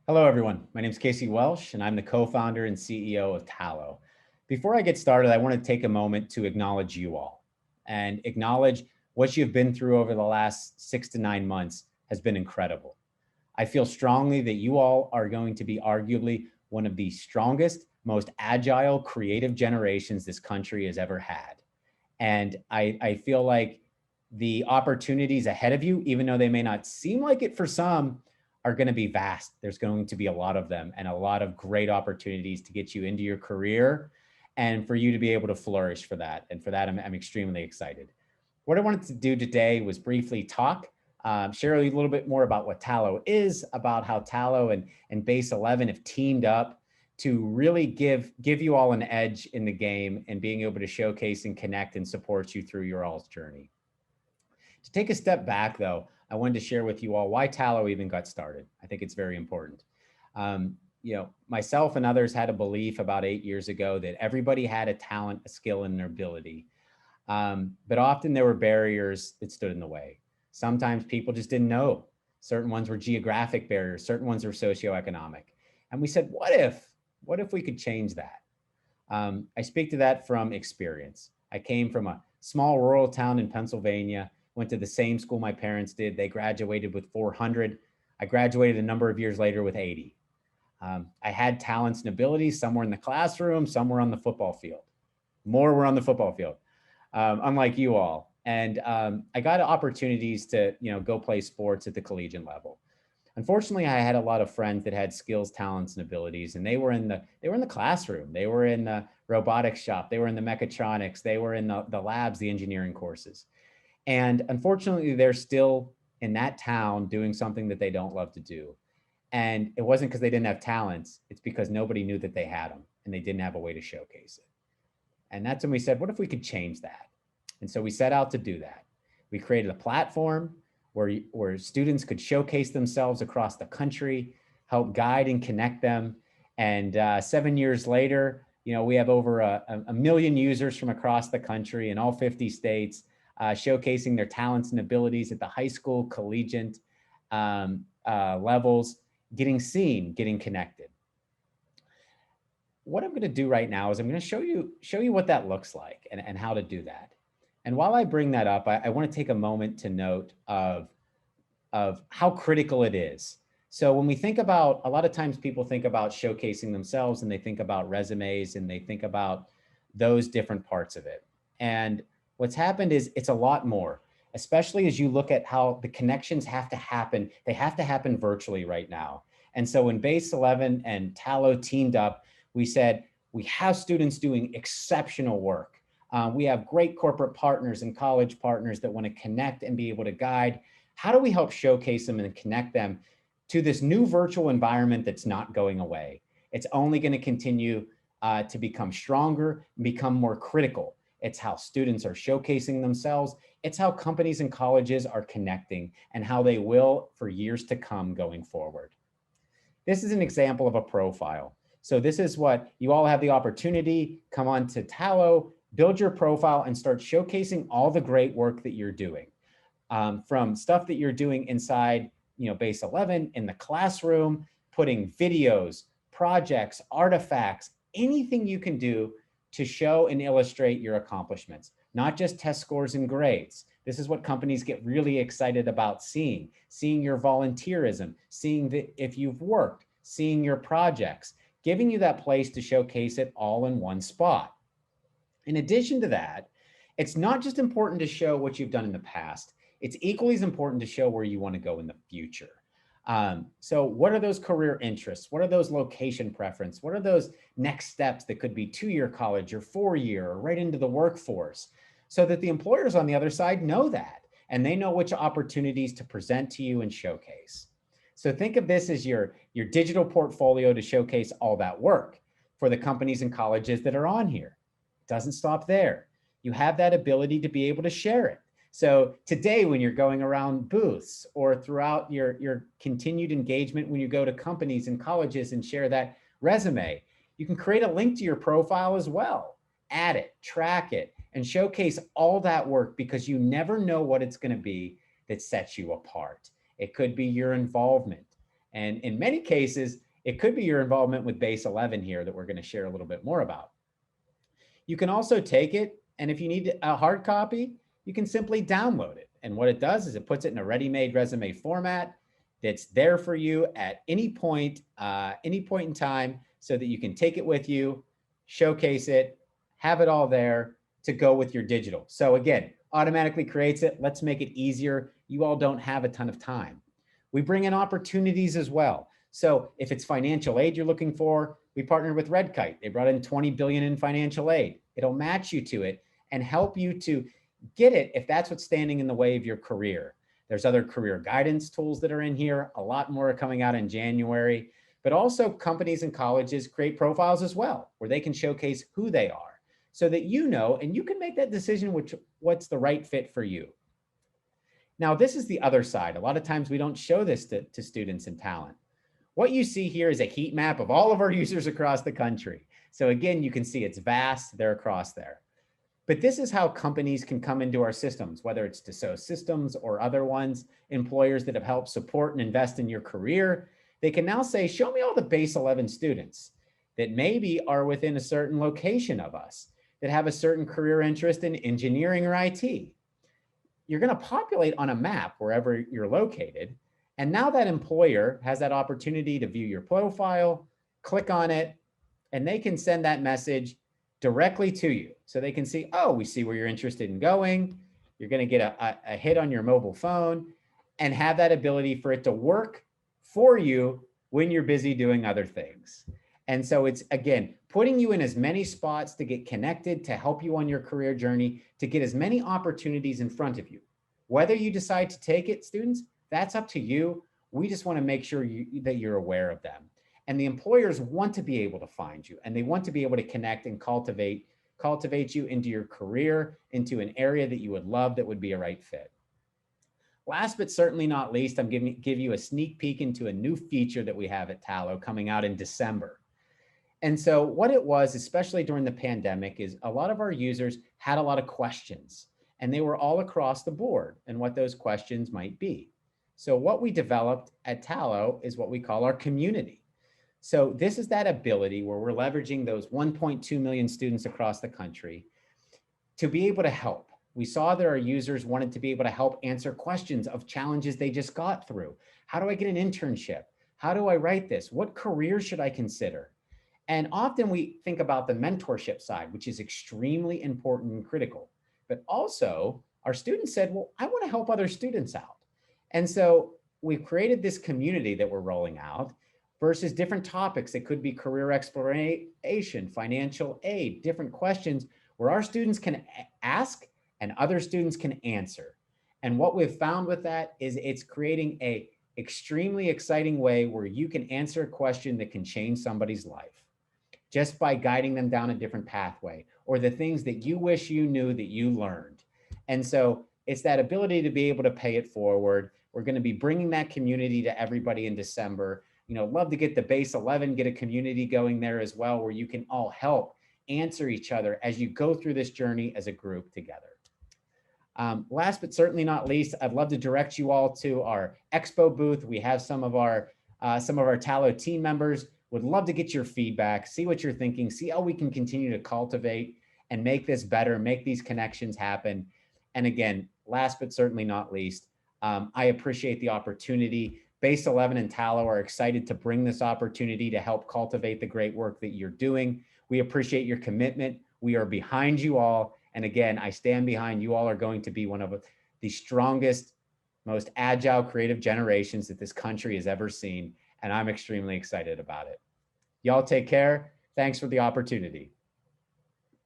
Hello, everyone. My name is Casey Welsh, and I'm the co-founder and CEO of Tallo. Before I get started, I want to take a moment to acknowledge you all and acknowledge what you've been through over the last 6 to 9 months has been incredible. I feel strongly that you all are going to be arguably one of the strongest, most agile, creative generations this country has ever had. And I feel like the opportunities ahead of you, even though they may not seem like it for some, are going to be vast. There's going to be a lot of them and a lot of great opportunities to get you into your career and for you to be able to flourish for that. And for that, I'm extremely excited. What I wanted to do today was briefly talk, share a little bit more about what Tallo is, about how Tallo and Base 11 have teamed up to really give you all an edge in the game and being able to showcase and connect and support you through your all's journey. To take a step back, though, I wanted to share with you all why Tallo even got started. I think it's very important. Myself and others had a belief about 8 years ago that everybody had a talent, a skill, and an ability. But often there were barriers that stood in the way. Sometimes people just didn't know. Certain ones were geographic barriers, certain ones were socioeconomic. And we said, what if we could change that? I speak to that from experience. I came from a small rural town in Pennsylvania, went to the same school my parents did. They graduated with 400. I graduated a number of years later with 80. I had talents and abilities. Some were in the classroom, some were on the football field. More were on the football field, unlike you all. And I got opportunities to go play sports at the collegiate level. Unfortunately, I had a lot of friends that had skills, talents, and abilities, and they were in the classroom. They were in the robotics shop. They were in the mechatronics. They were in the labs, the engineering courses. And unfortunately, they're still in that town doing something that they don't love to do. And it wasn't because they didn't have talents. It's because nobody knew that they had them and they didn't have a way to showcase it. And that's when we said, what if we could change that? And so we set out to do that. We created a platform where students could showcase themselves across the country, help guide and connect them. And 7 years later, we have over a million users from across the country in all 50 states, showcasing their talents and abilities at the high school, collegiate levels, getting seen, getting connected. What I'm going to do right now is I'm going to show you what that looks like and how to do that. And while I bring that up, I want to take a moment to note of how critical it is. So when we think about, a lot of times people think about showcasing themselves and they think about resumes and they think about those different parts of it. And what's happened is it's a lot more, especially as you look at how the connections have to happen. They have to happen virtually right now. And so when Base 11 and Tallo teamed up, we said, we have students doing exceptional work. We have great corporate partners and college partners that want to connect and be able to guide. How do we help showcase them and connect them to this new virtual environment that's not going away? It's only going to continue to become stronger and become more critical. It's how students are showcasing themselves. It's how companies and colleges are connecting and how they will for years to come going forward. This is an example of a profile. So this is what you all have the opportunity, come on to Tallo, build your profile and start showcasing all the great work that you're doing. From stuff that you're doing inside, Base 11 in the classroom, putting videos, projects, artifacts, anything you can do to show and illustrate your accomplishments, not just test scores and grades. This is what companies get really excited about seeing your volunteerism, seeing if you've worked, seeing your projects, giving you that place to showcase it all in one spot. In addition to that, it's not just important to show what you've done in the past. It's equally as important to show where you want to go in the future. So what are those career interests? What are those location preference? What are those next steps that could be 2-year college or 4-year or right into the workforce, so that the employers on the other side know that and they know which opportunities to present to you and showcase. So think of this as your digital portfolio to showcase all that work for the companies and colleges that are on here. It doesn't stop there. You have that ability to be able to share it. So today, when you're going around booths or throughout your continued engagement, when you go to companies and colleges and share that resume, you can create a link to your profile as well. Add it, track it, and showcase all that work, because you never know what it's going to be that sets you apart. It could be your involvement And in many cases, it could be your involvement with Base 11 here that we're going to share a little bit more about. You can also take it, and if you need a hard copy, you can simply download it. And what it does is it puts it in a ready-made resume format that's there for you at any point in time, so that you can take it with you, showcase it, have it all there to go with your digital. So again, automatically creates it. Let's make it easier. You all don't have a ton of time. We bring in opportunities as well. So if it's financial aid you're looking for, we partnered with Red Kite. They brought in 20 billion in financial aid. It'll match you to it and help you to get it if that's what's standing in the way of your career. There's other career guidance tools that are in here. A lot more are coming out in January, but also companies and colleges create profiles as well, where they can showcase who they are so that you know, and you can make that decision what's the right fit for you. Now, this is the other side. A lot of times we don't show this to students and talent. What you see here is a heat map of all of our users across the country. So again, you can see it's vast, they're across there. But this is how companies can come into our systems, whether it's Dassault Systems or other ones, employers that have helped support and invest in your career. They can now say, show me all the Base 11 students that maybe are within a certain location of us, that have a certain career interest in engineering or IT. You're going to populate on a map wherever you're located. And now that employer has that opportunity to view your profile, click on it, and they can send that message directly to you. So they can see, oh, we see where you're interested in going. You're going to get a hit on your mobile phone and have that ability for it to work for you when you're busy doing other things. And so it's, again, putting you in as many spots to get connected, to help you on your career journey, to get as many opportunities in front of you. Whether you decide to take it, students, that's up to you. We just want to make sure that you're aware of them. And the employers want to be able to find you, and they want to be able to connect and cultivate you into your career, into an area that you would love, that would be a right fit. Last but certainly not least, I'm going to give you a sneak peek into a new feature that we have at Tallo coming out in December. And so what it was, especially during the pandemic, is a lot of our users had a lot of questions, and they were all across the board and what those questions might be. So what we developed at Tallo is what we call our community. So this is that ability where we're leveraging those 1.2 million students across the country to be able to help. We saw that our users wanted to be able to help answer questions of challenges they just got through. How do I get an internship? How do I write this? What career should I consider? And often we think about the mentorship side, which is extremely important and critical. But also our students said, well, I want to help other students out. And so we've created this community that we're rolling out versus different topics. It could be career exploration, financial aid, different questions where our students can ask and other students can answer. And what we've found with that is it's creating a extremely exciting way where you can answer a question that can change somebody's life just by guiding them down a different pathway, or the things that you wish you knew that you learned. And so it's that ability to be able to pay it forward. We're going to be bringing that community to everybody in December. Love to get the Base 11, get a community going there as well, where you can all help answer each other as you go through this journey as a group together. Last but certainly not least, I'd love to direct you all to our expo booth. We have some of our Tallo team members. Would love to get your feedback, see what you're thinking, see how we can continue to cultivate and make this better, make these connections happen. And again, last but certainly not least, I appreciate the opportunity. Base 11 and Tallo are excited to bring this opportunity to help cultivate the great work that you're doing. We appreciate your commitment. We are behind you all. And again, I stand behind you all. Are going to be one of the strongest, most agile, creative generations that this country has ever seen. And I'm extremely excited about it. Y'all take care. Thanks for the opportunity.